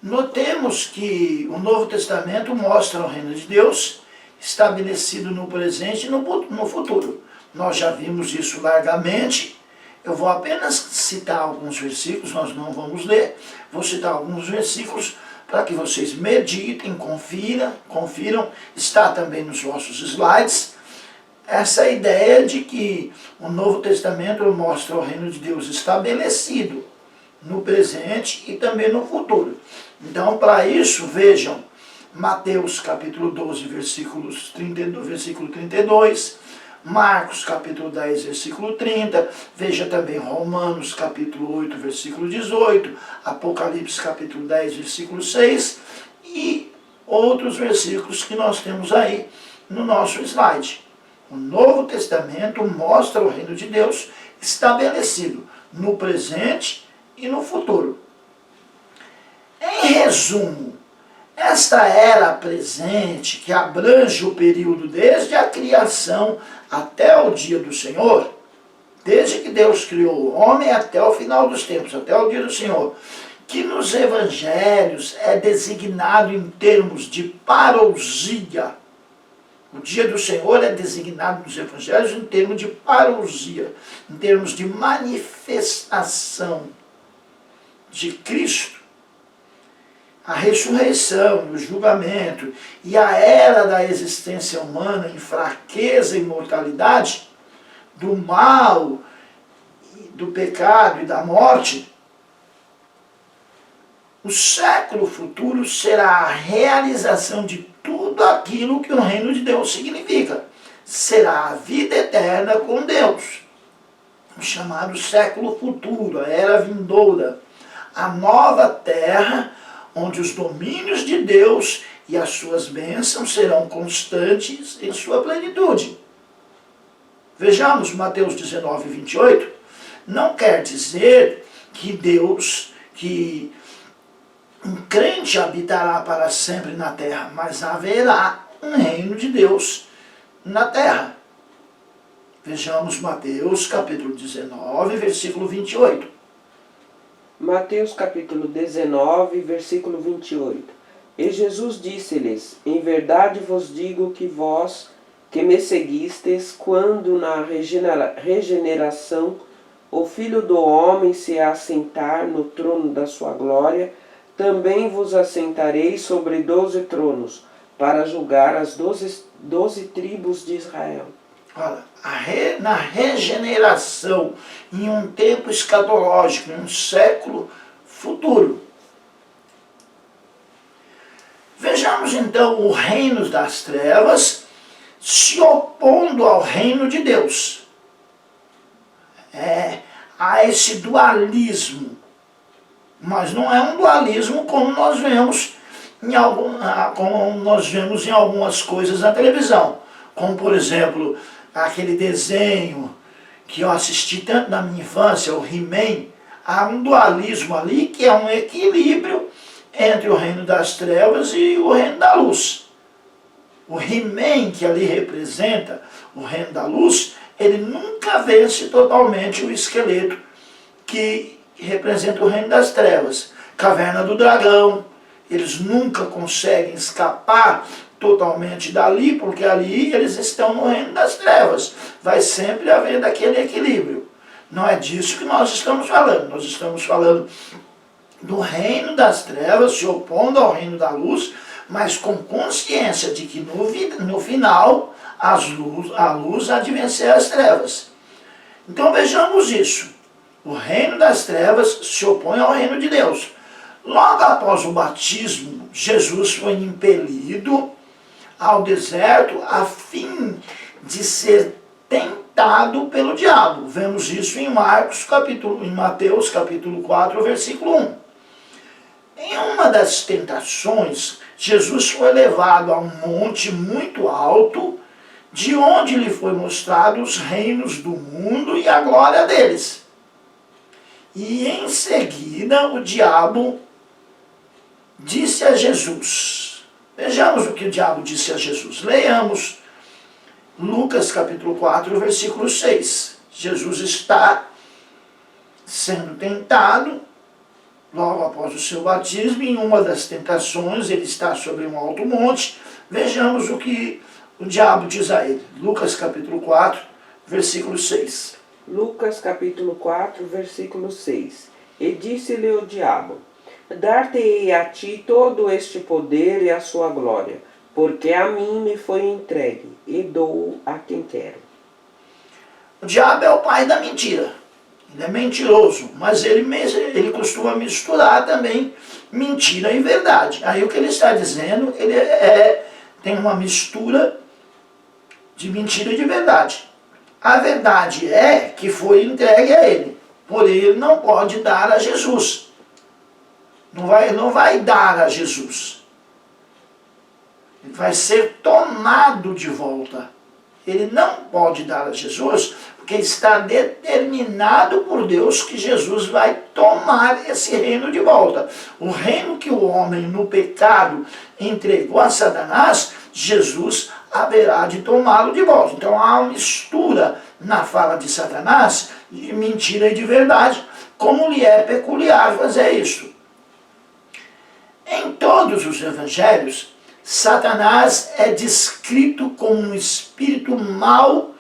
Notemos que o Novo Testamento mostra o reino de Deus estabelecido no presente e no futuro. Nós já vimos isso largamente. Eu vou apenas citar alguns versículos, nós não vamos ler. Vou citar alguns versículos para que vocês meditem, confiram. Está também nos vossos slides. Essa ideia de que o Novo Testamento mostra o reino de Deus estabelecido no presente e também no futuro. Então, para isso, vejam Mateus capítulo 12, versículo 32, Marcos capítulo 10, versículo 30, veja também Romanos capítulo 8, versículo 18, Apocalipse capítulo 10, versículo 6 e outros versículos que nós temos aí no nosso slide. O Novo Testamento mostra o reino de Deus estabelecido no presente e no futuro. Em resumo, esta era presente, que abrange o período desde a criação até o dia do Senhor, desde que Deus criou o homem até o final dos tempos, até o dia do Senhor, que nos evangelhos é designado em termos de parousia. O dia do Senhor é designado nos evangelhos em termos de parousia, em termos de manifestação de Cristo. A ressurreição, o julgamento e a era da existência humana em fraqueza e mortalidade, do mal, do pecado e da morte, o século futuro será a realização de tudo aquilo que o reino de Deus significa. Será a vida eterna com Deus. O chamado século futuro, a era vindoura, a nova terra, onde os domínios de Deus e as suas bênçãos serão constantes em sua plenitude. Vejamos Mateus 19, 28. Não quer dizer que que um crente habitará para sempre na terra, mas haverá um reino de Deus na terra. Vejamos Mateus capítulo 19, versículo 28. Mateus capítulo 19, versículo 28. E Jesus disse-lhes: Em verdade vos digo que vós, que me seguistes, quando na regeneração o Filho do Homem se assentar no trono da sua glória, também vos assentareis sobre 12 tronos, para julgar as 12 tribos de Israel. Olha, na regeneração, em um tempo escatológico, em um século futuro. Vejamos então o reino das trevas se opondo ao reino de Deus. Há esse dualismo, mas não é um dualismo como nós vemos em algumas coisas na televisão, como por exemplo aquele desenho que eu assisti tanto na minha infância, o He-Man. Há um dualismo ali que é um equilíbrio entre o reino das trevas e o reino da luz. O He-Man, que ali representa o reino da luz, ele nunca vence totalmente o esqueleto que representa o reino das trevas. Caverna do Dragão, eles nunca conseguem escapar totalmente dali, porque ali eles estão no reino das trevas. Vai sempre haver aquele equilíbrio. Não é disso que nós estamos falando. Nós estamos falando do reino das trevas se opondo ao reino da luz, mas com consciência de que no final a luz há de vencer as trevas. Então vejamos isso. O reino das trevas se opõe ao reino de Deus. Logo após o batismo, Jesus foi impelido ao deserto a fim de ser tentado pelo diabo. Vemos isso em Mateus capítulo 4, versículo 1. Em uma das tentações, Jesus foi levado a um monte muito alto, de onde lhe foi mostrado os reinos do mundo e a glória deles. E em seguida o diabo disse a Jesus. Vejamos o que o diabo disse a Jesus. Leiamos Lucas capítulo 4, versículo 6. Jesus está sendo tentado logo após o seu batismo, em uma das tentações, ele está sobre um alto monte. Vejamos o que o diabo diz a ele. Lucas capítulo 4, versículo 6. Lucas capítulo 4, versículo 6. E disse-lhe o diabo: Dar-te-ei a ti todo este poder e a sua glória, porque a mim me foi entregue, e dou a quem quero. O diabo é o pai da mentira. Ele é mentiroso, mas ele costuma misturar também mentira e verdade. Aí o que ele está dizendo, tem uma mistura de mentira e de verdade. A verdade é que foi entregue a ele, porém ele não pode dar a Jesus. Não vai dar a Jesus. Ele vai ser tomado de volta. Ele não pode dar a Jesus, porque está determinado por Deus que Jesus vai tomar esse reino de volta. O reino que o homem no pecado entregou a Satanás, Jesus haverá de tomá-lo de volta. Então há uma mistura na fala de Satanás de mentira e de verdade, como lhe é peculiar fazer isso. Em todos os evangelhos, Satanás é descrito como um espírito mau,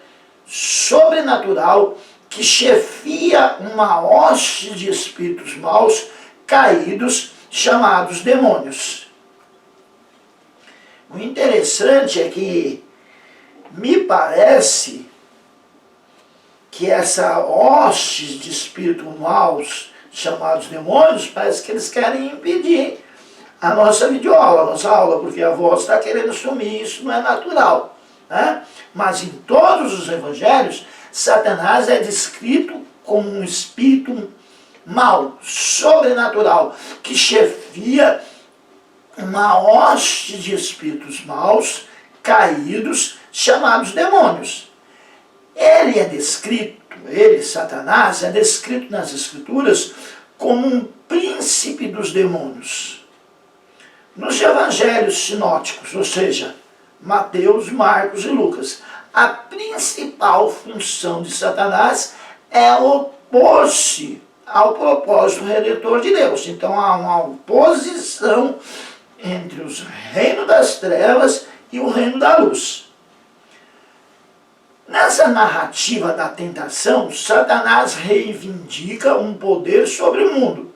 sobrenatural, que chefia uma hoste de espíritos maus caídos, chamados demônios. O interessante é que me parece que essa hoste de espíritos maus, chamados demônios, parece que eles querem impedir a nossa videoaula, a nossa aula, porque a voz está querendo sumir, isso não é natural. Né? Mas em todos os evangelhos, Satanás é descrito como um espírito mau, sobrenatural, que chefia uma hoste de espíritos maus, caídos, chamados demônios. Satanás, é descrito nas Escrituras como um príncipe dos demônios. Nos evangelhos sinóticos, ou seja, Mateus, Marcos e Lucas, a principal função de Satanás é opor-se ao propósito redentor de Deus. Então há uma oposição entre o reino das trevas e o reino da luz. Nessa narrativa da tentação, Satanás reivindica um poder sobre o mundo.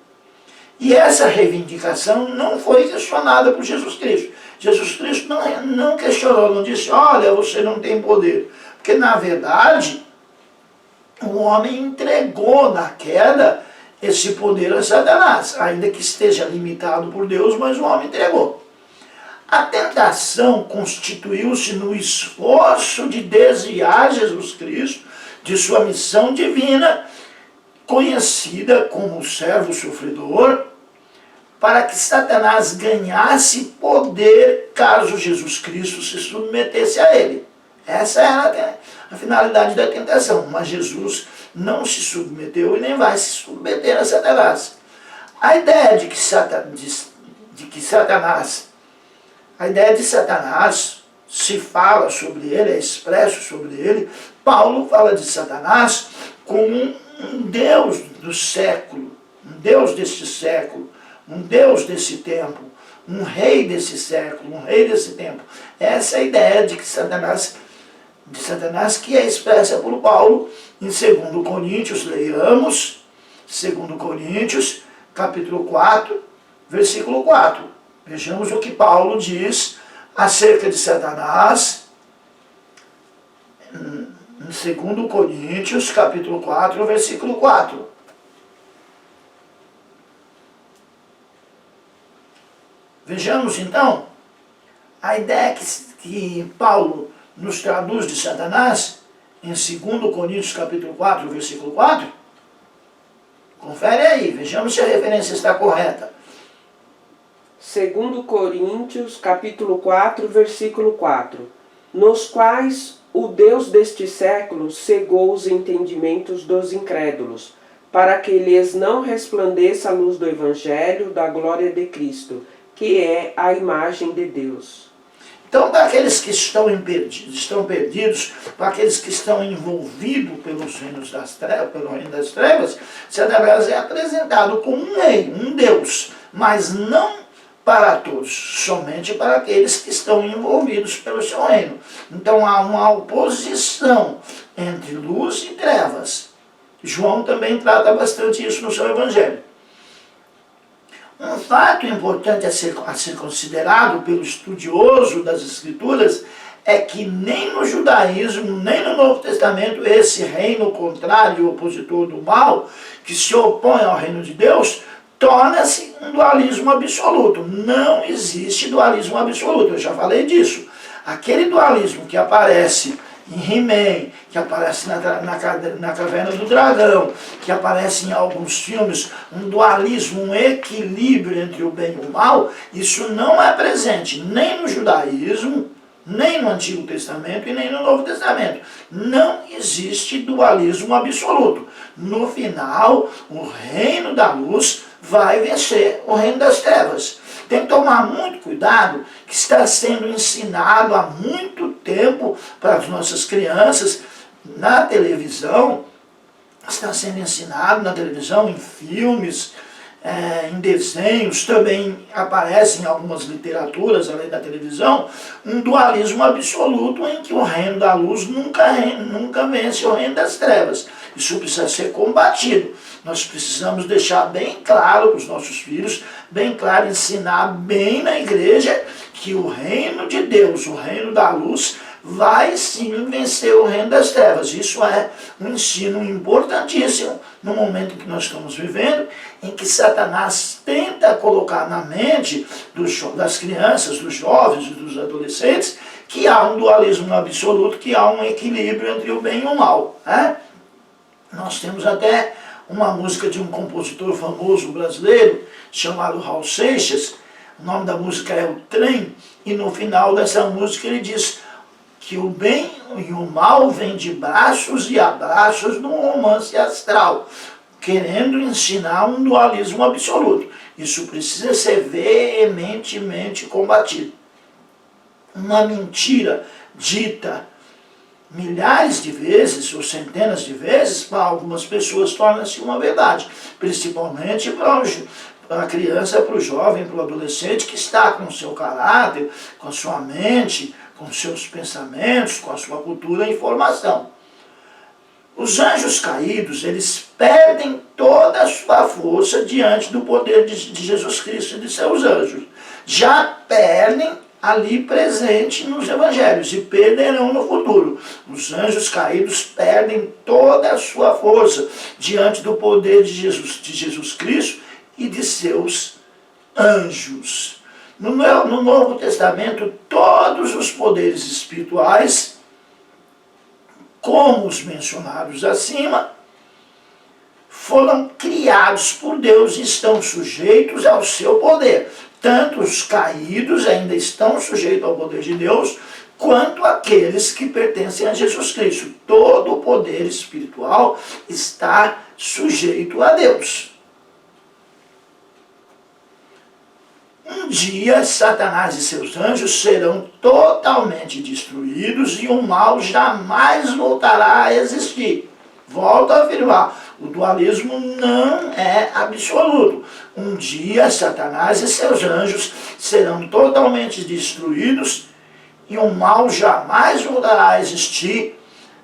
E essa reivindicação não foi questionada por Jesus Cristo. Jesus Cristo não questionou, não disse, olha, você não tem poder. Porque, na verdade, o homem entregou na queda esse poder a Satanás, ainda que esteja limitado por Deus, mas o homem entregou. A tentação constituiu-se no esforço de desviar Jesus Cristo de sua missão divina, conhecida como o servo sofredor, para que Satanás ganhasse poder caso Jesus Cristo se submetesse a ele. Essa era a finalidade da tentação, mas Jesus não se submeteu e nem vai se submeter a Satanás. A ideia de Satanás se fala sobre ele, é expresso sobre ele. Paulo fala de Satanás como um Deus do século, um Deus deste século, um Deus desse tempo, um rei desse século, um rei desse tempo. Essa é a ideia de Satanás que é expressa por Paulo em 2 Coríntios, leiamos, 2 Coríntios, capítulo 4, versículo 4. Vejamos o que Paulo diz acerca de Satanás, em 2 Coríntios, capítulo 4, versículo 4. Vejamos então, a ideia que Paulo nos traduz de Satanás, em 2 Coríntios capítulo 4, versículo 4. Confere aí, vejamos se a referência está correta. 2 Coríntios capítulo 4, versículo 4. Nos quais o Deus deste século cegou os entendimentos dos incrédulos, para que lhes não resplandeça a luz do Evangelho da glória de Cristo, que é a imagem de Deus. Então, para aqueles que estão perdidos, para aqueles que estão envolvidos pelos reinos das trevas, pelo reino das trevas, Satanás é apresentado como um rei, um Deus, mas não para todos, somente para aqueles que estão envolvidos pelo seu reino. Então há uma oposição entre luz e trevas. João também trata bastante isso no seu evangelho. Um fato importante a ser considerado pelo estudioso das Escrituras é que nem no judaísmo, nem no Novo Testamento, esse reino contrário e opositor do mal, que se opõe ao reino de Deus, torna-se um dualismo absoluto. Não existe dualismo absoluto, eu já falei disso. Aquele dualismo que aparece em He-Man, que aparece na Caverna do Dragão, que aparece em alguns filmes, um dualismo, um equilíbrio entre o bem e o mal, isso não é presente nem no judaísmo, nem no Antigo Testamento e nem no Novo Testamento. Não existe dualismo absoluto. No final, o reino da luz vai vencer o reino das trevas. Tem que tomar muito cuidado, que está sendo ensinado há muito tempo para as nossas crianças na televisão, está sendo ensinado na televisão, em filmes, em desenhos, também aparece em algumas literaturas, além da televisão, um dualismo absoluto em que o reino da luz nunca vence o reino das trevas. Isso precisa ser combatido. Nós precisamos deixar bem claro para os nossos filhos, bem claro, ensinar bem na igreja que o reino de Deus, o reino da luz, vai sim vencer o reino das trevas. Isso é um ensino importantíssimo no momento em que nós estamos vivendo, em que Satanás tenta colocar na mente das crianças, dos jovens e dos adolescentes, que há um dualismo absoluto, que há um equilíbrio entre o bem e o mal. Nós temos até uma música de um compositor famoso brasileiro, chamado Raul Seixas. O nome da música é O Trem, e no final dessa música ele diz que o bem e o mal vêm de braços e abraços num romance astral, querendo ensinar um dualismo absoluto. Isso precisa ser veementemente combatido. Uma mentira dita milhares de vezes ou centenas de vezes, para algumas pessoas torna-se uma verdade, principalmente para a criança, para o jovem, para o adolescente que está com o seu caráter, com a sua mente, com seus pensamentos, com a sua cultura e formação. Os anjos caídos, eles perdem toda a sua força diante do poder de Jesus Cristo e de seus anjos. Já perdem ali presente nos evangelhos e perderão no futuro. Os anjos caídos perdem toda a sua força diante do poder de Jesus Cristo e de seus anjos. No Novo Testamento, todos os poderes espirituais, como os mencionados acima, foram criados por Deus e estão sujeitos ao seu poder. Tanto os caídos ainda estão sujeitos ao poder de Deus, quanto aqueles que pertencem a Jesus Cristo. Todo o poder espiritual está sujeito a Deus. Um dia, Satanás e seus anjos serão totalmente destruídos e o mal jamais voltará a existir. Volto a afirmar, o dualismo não é absoluto. Um dia, Satanás e seus anjos serão totalmente destruídos e o mal jamais voltará a existir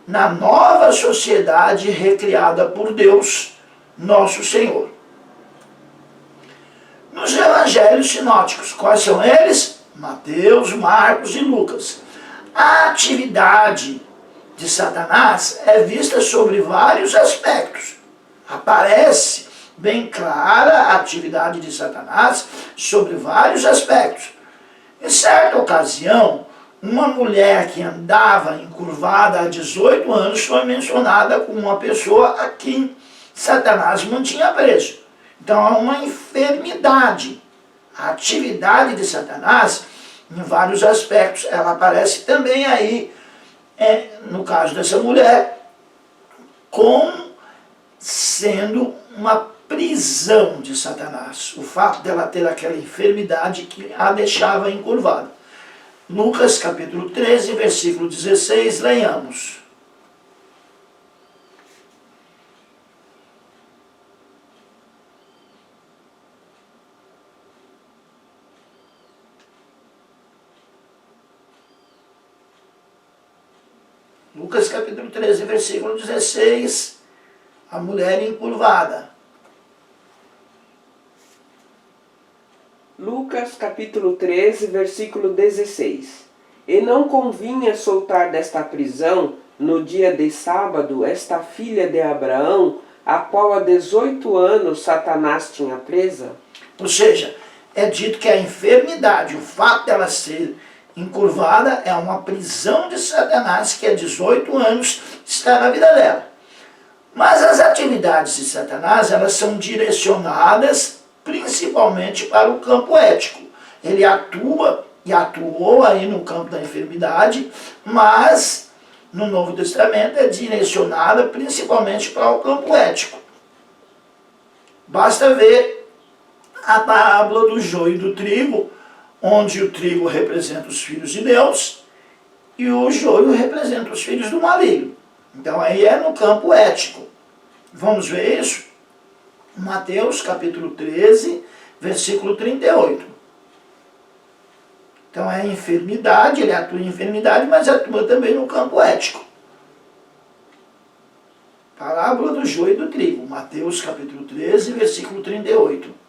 na nova sociedade recriada por Deus, nosso Senhor. Nos evangelhos sinóticos, quais são eles? Mateus, Marcos e Lucas. A atividade de Satanás é vista sobre vários aspectos. Aparece bem clara a atividade de Satanás sobre vários aspectos. Em certa ocasião, uma mulher que andava encurvada há 18 anos foi mencionada como uma pessoa a quem Satanás mantinha preso. Então há uma enfermidade. A atividade de Satanás, em vários aspectos, ela aparece também aí, no caso dessa mulher, como sendo uma prisão de Satanás. O fato dela ter aquela enfermidade que a deixava encurvada. Lucas capítulo 13, versículo 16, leiamos. Lucas capítulo 13, versículo 16, a mulher encurvada. Lucas capítulo 13, versículo 16. E não convinha soltar desta prisão, no dia de sábado, esta filha de Abraão, a qual há 18 anos Satanás tinha presa? Ou seja, é dito que a enfermidade, o fato dela ser encurvada, é uma prisão de Satanás que há 18 anos está na vida dela. Mas as atividades de Satanás, elas são direcionadas principalmente para o campo ético. Ele atua e atuou aí no campo da enfermidade, mas no Novo Testamento é direcionada principalmente para o campo ético. Basta ver a parábola do joio e do trigo, onde o trigo representa os filhos de Deus e o joio representa os filhos do maligno. Então aí é no campo ético. Vamos ver isso? Mateus capítulo 13, versículo 38. Então é a enfermidade, ele atua em enfermidade, mas atua também no campo ético. Parábola do joio e do trigo, Mateus capítulo 13, versículo 38.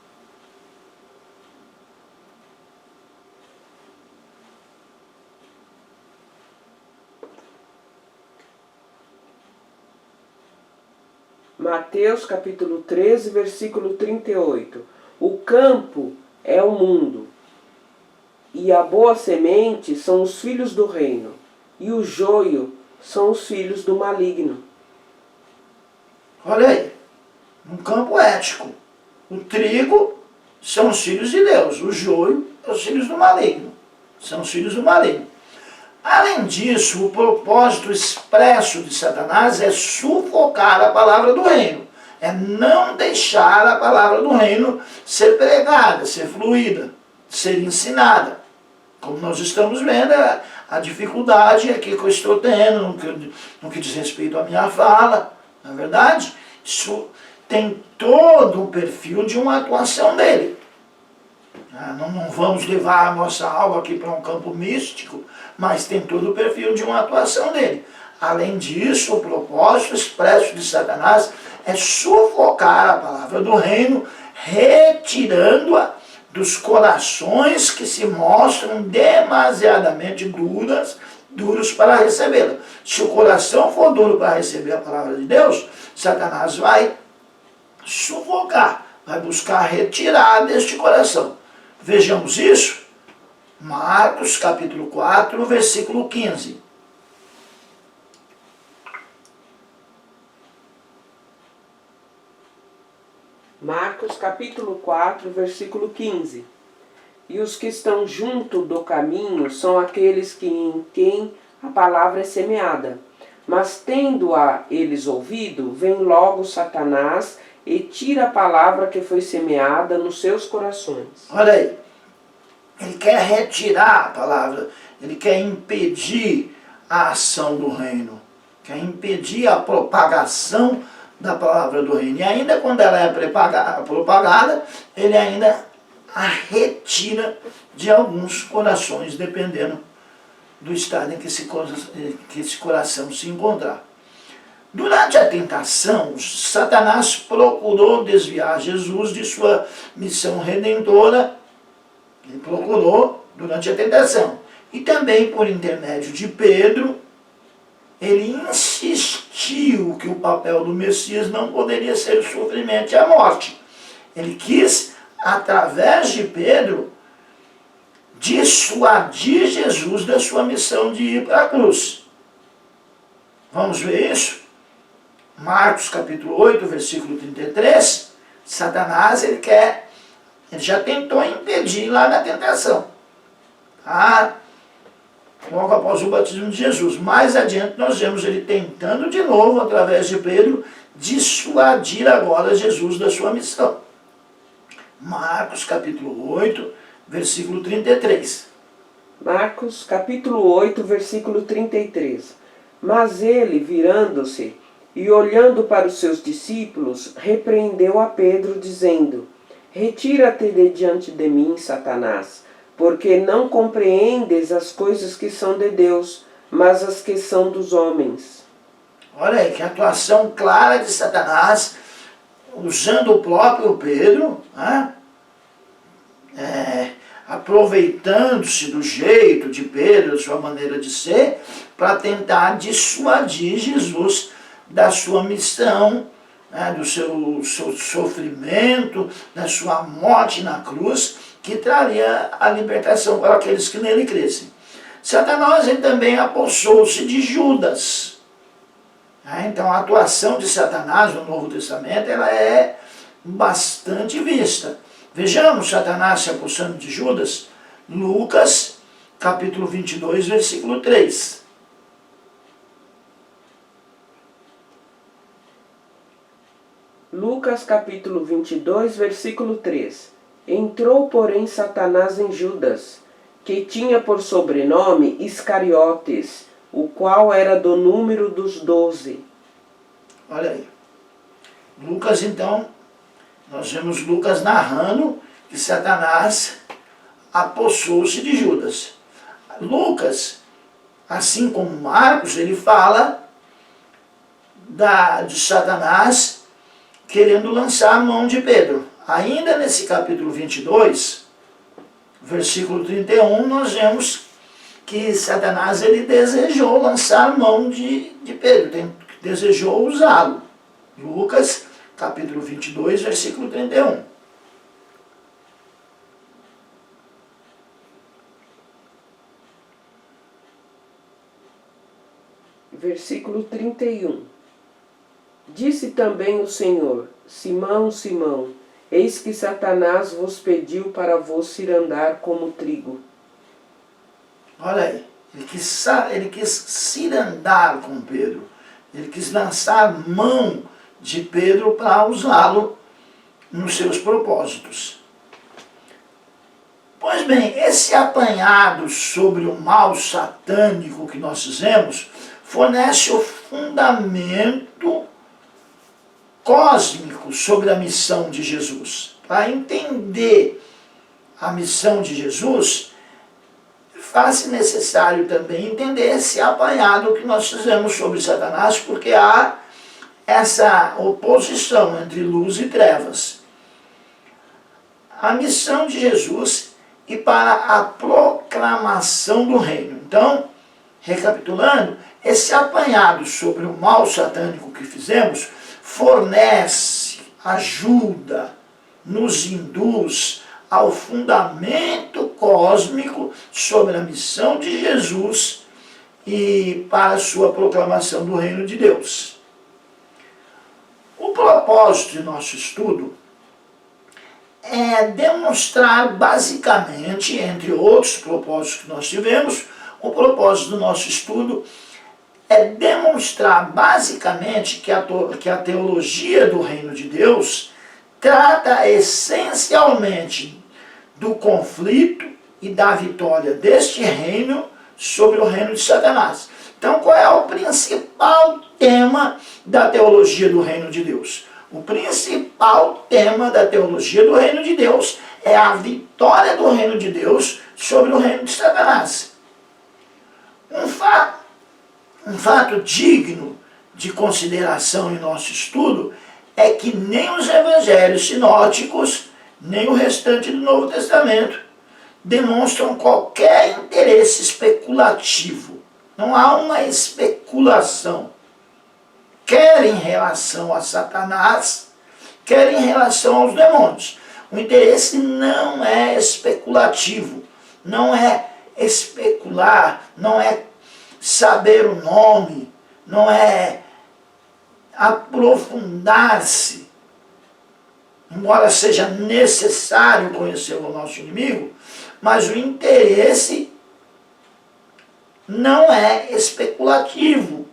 Mateus capítulo 13, versículo 38. O campo é o mundo, e a boa semente são os filhos do reino, e o joio são os filhos do maligno. Olha aí, no campo ético, o trigo são os filhos de Deus, o joio é os filhos do maligno, são os filhos do maligno. Além disso, o propósito expresso de Satanás é sufocar a palavra do reino, é não deixar a palavra do reino ser pregada, ser fluída, ser ensinada. Como nós estamos vendo, a dificuldade aqui que eu estou tendo no que diz respeito à minha fala, não é verdade? Isso tem todo o perfil de uma atuação dele. Não vamos levar a nossa aula aqui para um campo místico, mas tem todo o perfil de uma atuação dele. Além disso, o propósito expresso de Satanás é sufocar a palavra do reino, retirando-a dos corações que se mostram demasiadamente duros para recebê-la. Se o coração for duro para receber a palavra de Deus, Satanás vai sufocar, vai buscar retirar deste coração. Vejamos isso, Marcos capítulo 4, versículo 15. Marcos capítulo 4, versículo 15. E os que estão junto do caminho são aqueles em quem a palavra é semeada. Mas tendo-a eles ouvido, vem logo Satanás e tira a palavra que foi semeada nos seus corações. Olha aí, ele quer retirar a palavra, ele quer impedir a ação do reino, quer impedir a propagação da palavra do reino. E ainda quando ela é propagada, ele ainda a retira de alguns corações, dependendo do estado em que esse coração se encontrar. Durante a tentação, Satanás procurou desviar Jesus de sua missão redentora. Ele procurou durante a tentação. E também por intermédio de Pedro, ele insistiu que o papel do Messias não poderia ser o sofrimento e a morte. Ele quis, através de Pedro, dissuadir Jesus da sua missão de ir para a cruz. Vamos ver isso? Marcos capítulo 8, versículo 33, Satanás, ele já tentou impedir lá na tentação. Logo após o batismo de Jesus. Mais adiante nós vemos ele tentando de novo, através de Pedro, dissuadir agora Jesus da sua missão. Marcos capítulo 8, versículo 33. Marcos, capítulo 8, versículo 33. Mas ele, virando-se e olhando para os seus discípulos, repreendeu a Pedro, dizendo: Retira-te de diante de mim, Satanás, porque não compreendes as coisas que são de Deus, mas as que são dos homens. Olha aí, que atuação clara de Satanás, usando o próprio Pedro, né? Aproveitando-se do jeito de Pedro, da sua maneira de ser, para tentar dissuadir Jesus da sua missão, né, do seu sofrimento, da sua morte na cruz, que traria a libertação para aqueles que nele crescem. Satanás ele também apossou-se de Judas. Então a atuação de Satanás no Novo Testamento ela é bastante vista. Vejamos Satanás se apossando de Judas, Lucas, capítulo 22, versículo 3. Lucas, capítulo 22, versículo 3. Entrou, porém, Satanás em Judas, que tinha por sobrenome Iscariotes, o qual era do número dos 12. Olha aí. Lucas, então, nós vemos Lucas narrando que Satanás apossou-se de Judas. Lucas, assim como Marcos, ele fala de Satanás querendo lançar a mão de Pedro. Ainda nesse capítulo 22, versículo 31, nós vemos que Satanás ele desejou lançar a mão de Pedro, desejou usá-lo. Lucas, capítulo 22, versículo 31. Versículo 31. Disse também o Senhor: Simão, Simão, eis que Satanás vos pediu para vos cirandar como trigo. Olha aí, ele quis cirandar com Pedro, ele quis lançar mão de Pedro para usá-lo nos seus propósitos. Pois bem, esse apanhado sobre o mal satânico que nós fizemos fornece o fundamento cósmico sobre a missão de Jesus. Para entender a missão de Jesus, faz-se necessário também entender esse apanhado que nós fizemos sobre Satanás, porque há essa oposição entre luz e trevas. A missão de Jesus e para a proclamação do reino. Então, recapitulando, esse apanhado sobre o mal satânico que fizemos fornece, ajuda, nos induz ao fundamento cósmico sobre a missão de Jesus e para a sua proclamação do reino de Deus. O propósito de nosso estudo é demonstrar basicamente, entre outros propósitos que nós tivemos, o propósito do nosso estudo é demonstrar basicamente que a teologia do reino de Deus trata essencialmente do conflito e da vitória deste reino sobre o reino de Satanás. Então, qual é o principal tema da teologia do reino de Deus? O principal tema da teologia do reino de Deus é a vitória do reino de Deus sobre o reino de Satanás. Um fato digno de consideração em nosso estudo é que nem os evangelhos sinóticos, nem o restante do Novo Testamento demonstram qualquer interesse especulativo. Não há uma especulação, quer em relação a Satanás, quer em relação aos demônios. O interesse não é especulativo, não é especular, não é saber o nome, não é aprofundar-se, embora seja necessário conhecer o nosso inimigo, mas o interesse não é especulativo,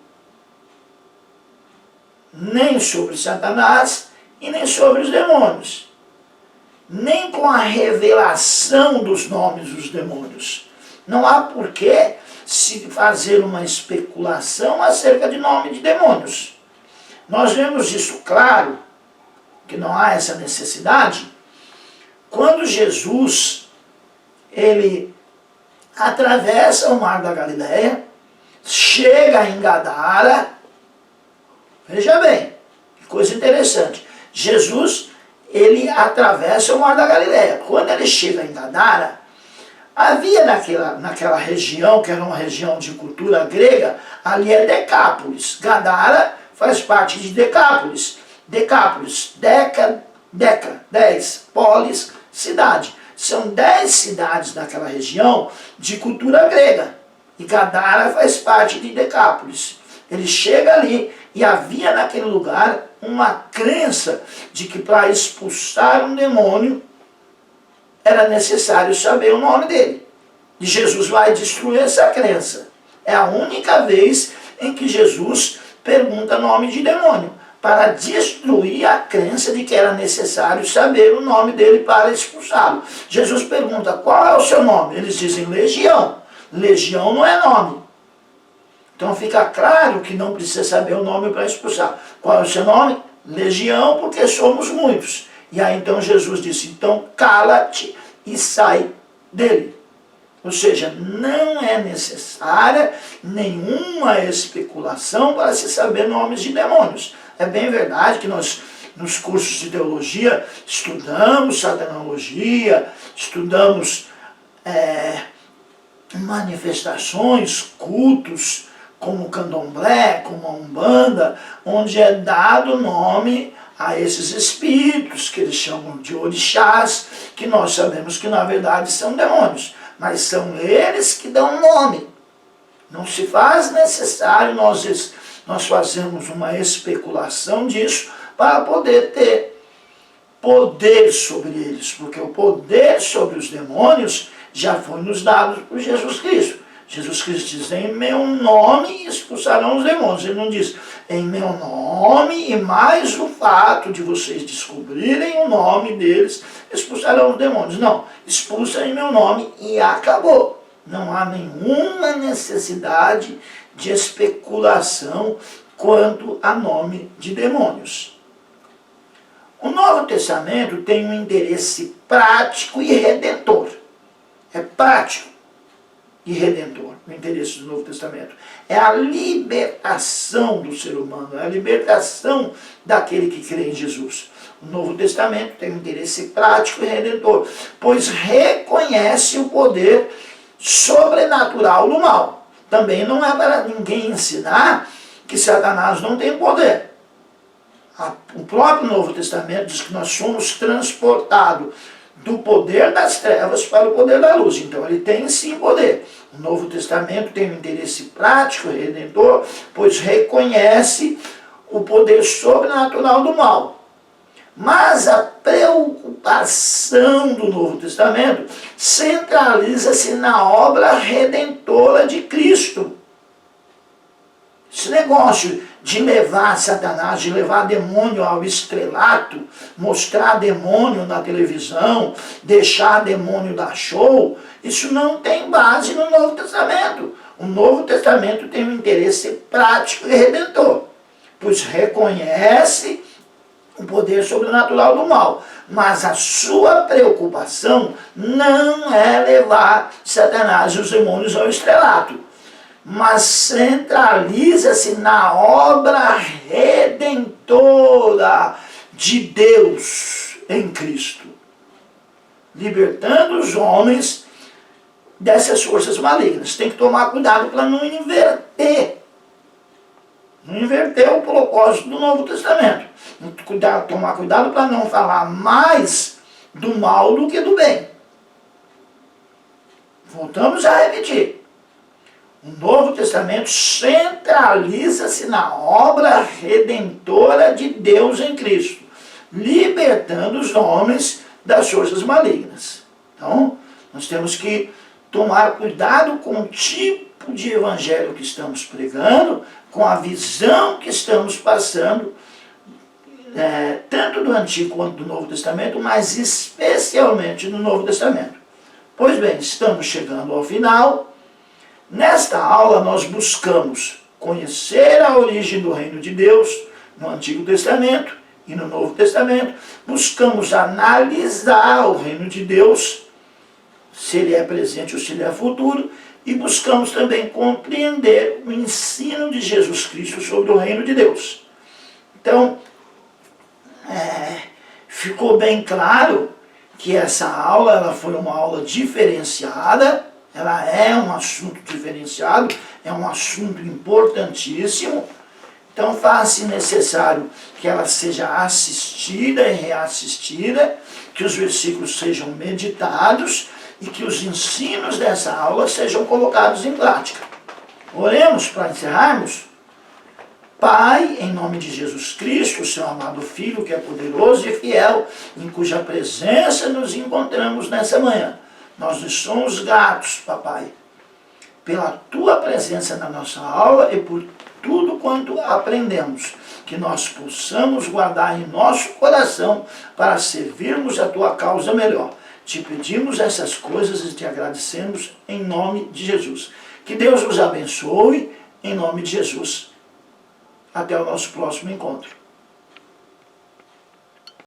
nem sobre Satanás e nem sobre os demônios, nem com a revelação dos nomes dos demônios. Não há por que se fazer uma especulação acerca de nome de demônios. Nós vemos isso claro, que não há essa necessidade, quando Jesus, ele atravessa o mar da Galileia, chega em Gadara. Veja bem, que coisa interessante. Jesus, ele atravessa o mar da Galileia. Quando ele chega em Gadara, havia naquela região, que era uma região de cultura grega, ali é Decápolis. Gadara faz parte de Decápolis. Decápolis, deca, 10, polis, cidade. São 10 cidades naquela região de cultura grega. E Gadara faz parte de Decápolis. Ele chega ali e havia naquele lugar uma crença de que para expulsar um demônio era necessário saber o nome dele. E Jesus vai destruir essa crença. É a única vez em que Jesus pergunta nome de demônio, para destruir a crença de que era necessário saber o nome dele para expulsá-lo. Jesus pergunta, qual é o seu nome? Eles dizem, Legião. Legião não é nome. Então fica claro que não precisa saber o nome para expulsar. Qual é o seu nome? Legião, porque somos muitos. E aí então Jesus disse, então cala-te e sai dele. Ou seja, não é necessária nenhuma especulação para se saber nomes de demônios. É bem verdade que nós, nos cursos de teologia, estudamos satanologia, estudamos manifestações, cultos, como o candomblé, como a umbanda, onde é dado nome a esses espíritos, que eles chamam de orixás, que nós sabemos que na verdade são demônios, mas são eles que dão nome. Não se faz necessário nós fazermos uma especulação disso para poder ter poder sobre eles, porque o poder sobre os demônios já foi nos dado por Jesus Cristo. Jesus Cristo diz, em meu nome expulsarão os demônios. Ele não diz, em meu nome, e mais o fato de vocês descobrirem o nome deles, expulsarão os demônios. Não, expulsa em meu nome e acabou. Não há nenhuma necessidade de especulação quanto a nome de demônios. O Novo Testamento tem um interesse prático e redentor. É prático e redentor, o interesse do Novo Testamento. É a libertação do ser humano, é a libertação daquele que crê em Jesus. O Novo Testamento tem um interesse prático e redentor, pois reconhece o poder sobrenatural do mal. Também não é para ninguém ensinar que Satanás não tem poder. O próprio Novo Testamento diz que nós somos transportados do poder das trevas para o poder da luz. Então ele tem sim poder. O Novo Testamento tem um interesse prático e redentor, pois reconhece o poder sobrenatural do mal. Mas a preocupação do Novo Testamento centraliza-se na obra redentora de Cristo. Esse negócio de levar Satanás, de levar demônio ao estrelato, mostrar demônio na televisão, deixar demônio dar show, isso não tem base no Novo Testamento. O Novo Testamento tem um interesse prático e redentor, pois reconhece o poder sobrenatural do mal. Mas a sua preocupação não é levar Satanás e os demônios ao estrelato, mas centraliza-se na obra redentora de Deus em Cristo, libertando os homens dessas forças malignas. Tem que tomar cuidado para não inverter. Não inverter o propósito do Novo Testamento. Tomar cuidado para não falar mais do mal do que do bem. Voltamos a repetir. O Novo Testamento centraliza-se na obra redentora de Deus em Cristo, libertando os homens das forças malignas. Então, nós temos que tomar cuidado com o tipo de evangelho que estamos pregando, com a visão que estamos passando, tanto do Antigo quanto do Novo Testamento, mas especialmente no Novo Testamento. Pois bem, estamos chegando ao final. Nesta aula nós buscamos conhecer a origem do reino de Deus no Antigo Testamento e no Novo Testamento. Buscamos analisar o reino de Deus, se ele é presente ou se ele é futuro, e buscamos também compreender o ensino de Jesus Cristo sobre o reino de Deus. Então, ficou bem claro que essa aula ela foi uma aula diferenciada, ela é um assunto diferenciado, é um assunto importantíssimo, então faz-se necessário que ela seja assistida e reassistida, que os versículos sejam meditados e que os ensinos dessa aula sejam colocados em prática. Oremos para encerrarmos. Pai, em nome de Jesus Cristo, seu amado Filho, que é poderoso e fiel, em cuja presença nos encontramos nessa manhã, nós lhe somos gratos, papai, pela tua presença na nossa aula e por tudo quanto aprendemos, que nós possamos guardar em nosso coração para servirmos a tua causa melhor. Te pedimos essas coisas e te agradecemos em nome de Jesus. Que Deus nos abençoe em nome de Jesus. Até o nosso próximo encontro.